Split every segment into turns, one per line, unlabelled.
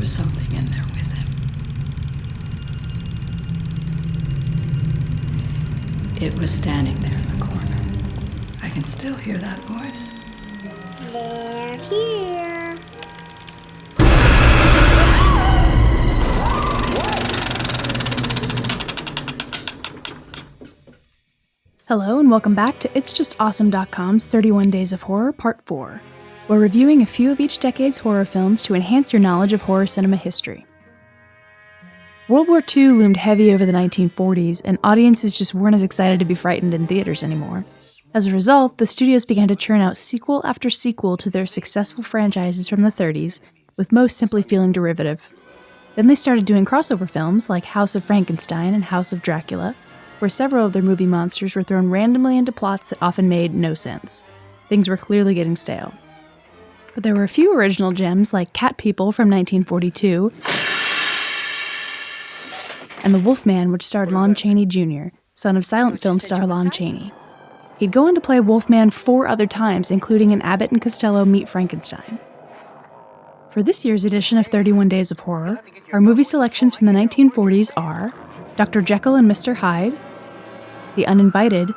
was something in there with him. It was standing there in the corner. I can still hear that voice.
They're here.
Hello and welcome back to It'sJustAwesome.com's 31 Days of Horror Part 4. We're reviewing a few of each decade's horror films to enhance your knowledge of horror cinema history. World War II loomed heavy over the 1940s, and audiences just weren't as excited to be frightened in theaters anymore. As a result, the studios began to churn out sequel after sequel to their successful franchises from the 30s, with most simply feeling derivative. Then they started doing crossover films like House of Frankenstein and House of Dracula, where several of their movie monsters were thrown randomly into plots that often made no sense. Things were clearly getting stale. But there were a few original gems like Cat People from 1942 and The Wolfman, which starred Lon Chaney Jr., son of silent film star Lon Chaney. He'd go on to play Wolfman 4 other times, including in Abbott and Costello Meet Frankenstein. For this year's edition of 31 Days of Horror, our movie selections from the 1940s are Dr. Jekyll and Mr. Hyde, The Uninvited,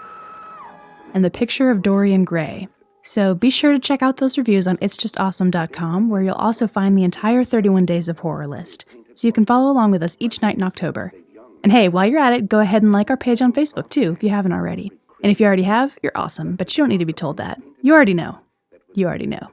and The Picture of Dorian Gray. So be sure to check out those reviews on It'sJustAwesome.com, where you'll also find the entire 31 Days of Horror list, so you can follow along with us each night in October. And hey, while you're at it, go ahead and like our page on Facebook too, if you haven't already. And if you already have, you're awesome, but you don't need to be told that. You already know. You already know.